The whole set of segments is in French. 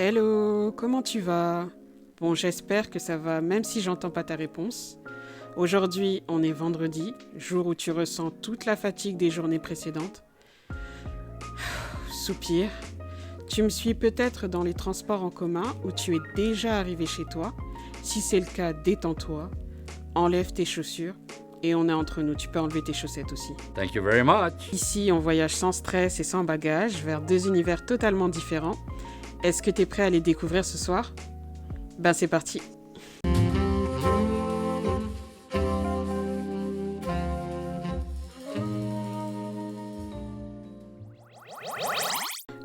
Hello, comment tu vas? Bon, j'espère que ça va, même si j'entends pas ta réponse. Aujourd'hui, on est vendredi, jour où tu ressens toute la fatigue des journées précédentes. Soupir. Tu me suis peut-être dans les transports en commun ou tu es déjà arrivé chez toi. Si c'est le cas, détends-toi, enlève tes chaussures et on est entre nous. Tu peux enlever tes chaussettes aussi. Thank you very much. Ici, on voyage sans stress et sans bagages vers deux univers totalement différents. Est-ce que tu es prêt à les découvrir ce soir? Ben c'est parti.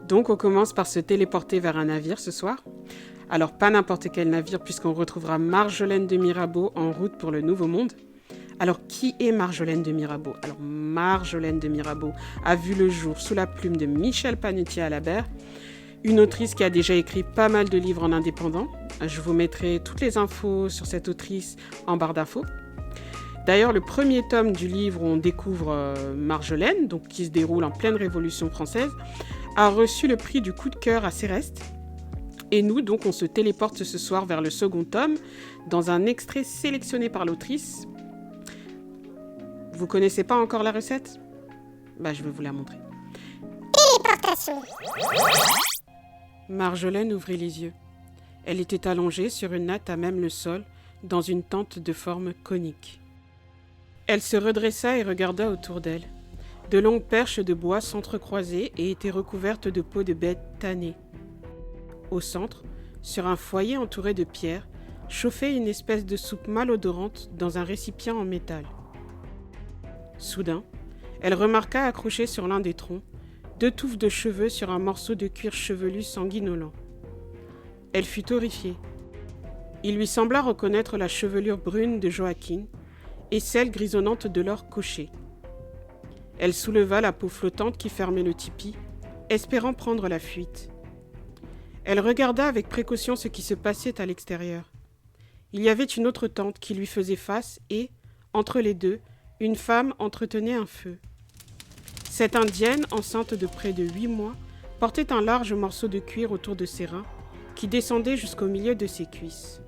Donc on commence par se téléporter vers un navire ce soir. Alors pas n'importe quel navire puisqu'on retrouvera Marjolaine de Mirabeau en route pour le Nouveau Monde. Alors qui est Marjolaine de Mirabeau? Alors Marjolaine de Mirabeau a vu le jour sous la plume de Michel Panetier-Alabert, une autrice qui a déjà écrit pas mal de livres en indépendant. Je vous mettrai toutes les infos sur cette autrice en barre d'infos. D'ailleurs, le premier tome du livre où on découvre Marjolaine, donc qui se déroule en pleine Révolution française, a reçu le prix du coup de cœur à Céreste. Et nous, donc, on se téléporte ce soir vers le second tome, dans un extrait sélectionné par l'autrice. Vous connaissez pas encore la recette? Je vais vous la montrer. Téléportation. Marjolaine ouvrit les yeux. Elle était allongée sur une natte à même le sol, dans une tente de forme conique. Elle se redressa et regarda autour d'elle. De longues perches de bois s'entrecroisaient et étaient recouvertes de peaux de bêtes tannées. Au centre, sur un foyer entouré de pierres, chauffait une espèce de soupe malodorante dans un récipient en métal. Soudain, elle remarqua accroché sur l'un des troncs 2 touffes de cheveux sur un morceau de cuir chevelu sanguinolent. Elle fut horrifiée. Il lui sembla reconnaître la chevelure brune de Joaquin et celle grisonnante de leur cocher. Elle souleva la peau flottante qui fermait le tipi, espérant prendre la fuite. Elle regarda avec précaution ce qui se passait à l'extérieur. Il y avait une autre tente qui lui faisait face et, entre les deux, une femme entretenait un feu. Cette indienne, enceinte de près de 8 mois, portait un large morceau de cuir autour de ses reins, qui descendait jusqu'au milieu de ses cuisses.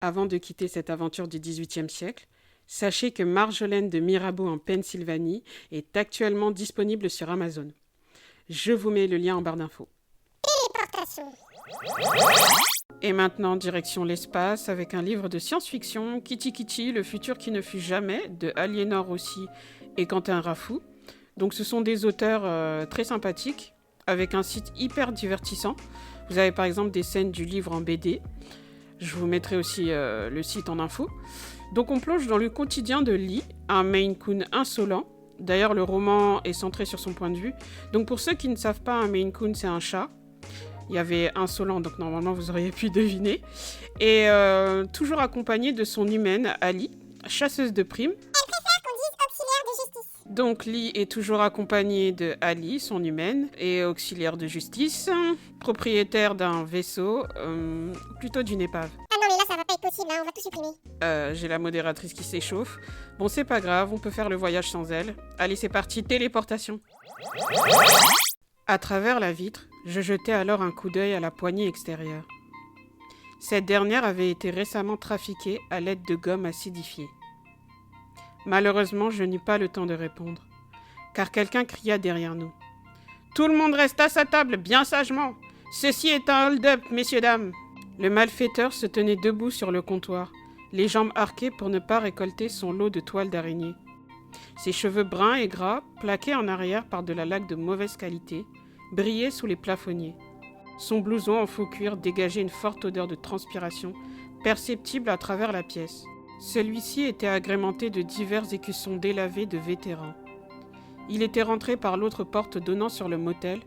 Avant de quitter cette aventure du XVIIIe siècle, sachez que Marjolaine de Mirabeau en Pennsylvanie est actuellement disponible sur Amazon. Je vous mets le lien en barre d'infos. Téléportation. Et maintenant, direction l'espace avec un livre de science-fiction, Kitty Kitty, le futur qui ne fut jamais, de Aliénor Rossi et Quentin Raffou. Donc ce sont des auteurs très sympathiques, avec un site hyper divertissant. Vous avez par exemple des scènes du livre en BD. Je vous mettrai aussi le site en info. Donc on plonge dans le quotidien de Lee, un Maine Coon insolent. D'ailleurs, le roman est centré sur son point de vue. Donc pour ceux qui ne savent pas, un Maine Coon, c'est un chat. Il y avait insolent, donc normalement vous auriez pu deviner. Et toujours accompagné de son humaine, Ali, chasseuse de primes. Elle préfère qu'on dise auxiliaire de justice. Donc Lee est toujours accompagné de Ali, son humaine, et auxiliaire de justice, propriétaire d'un vaisseau, plutôt d'une épave. Ah non mais là ça va pas être possible, hein, on va tout supprimer. J'ai la modératrice qui s'échauffe. Bon, c'est pas grave, on peut faire le voyage sans elle. Allez, c'est parti, téléportation. À travers la vitre, je jetai alors un coup d'œil à la poignée extérieure. Cette dernière avait été récemment trafiquée à l'aide de gomme acidifiée. Malheureusement, je n'eus pas le temps de répondre, car quelqu'un cria derrière nous. « Tout le monde reste à sa table, bien sagement. Ceci est un hold-up, messieurs, dames. » Le malfaiteur se tenait debout sur le comptoir, les jambes arquées pour ne pas récolter son lot de toiles d'araignée. Ses cheveux bruns et gras, plaqués en arrière par de la laque de mauvaise qualité, brillaient sous les plafonniers. Son blouson en faux cuir dégageait une forte odeur de transpiration, perceptible à travers la pièce. Celui-ci était agrémenté de divers écussons délavés de vétérans. Il était rentré par l'autre porte donnant sur le motel,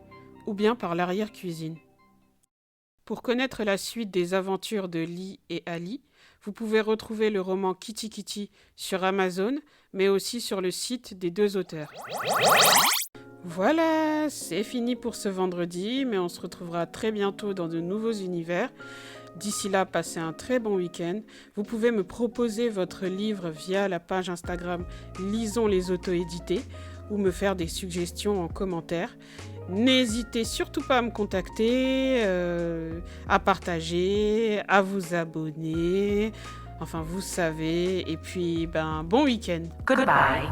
ou bien par l'arrière-cuisine. Pour connaître la suite des aventures de Lee et Ali, vous pouvez retrouver le roman Kitty Kitty sur Amazon, mais aussi sur le site des 2 auteurs. Voilà, c'est fini pour ce vendredi, mais on se retrouvera très bientôt dans de nouveaux univers. D'ici là, passez un très bon week-end. Vous pouvez me proposer votre livre via la page Instagram Lisons les auto-édités ou me faire des suggestions en commentaire. N'hésitez surtout pas à me contacter, à partager, à vous abonner. Enfin, vous savez. Et puis, bon week-end. Goodbye.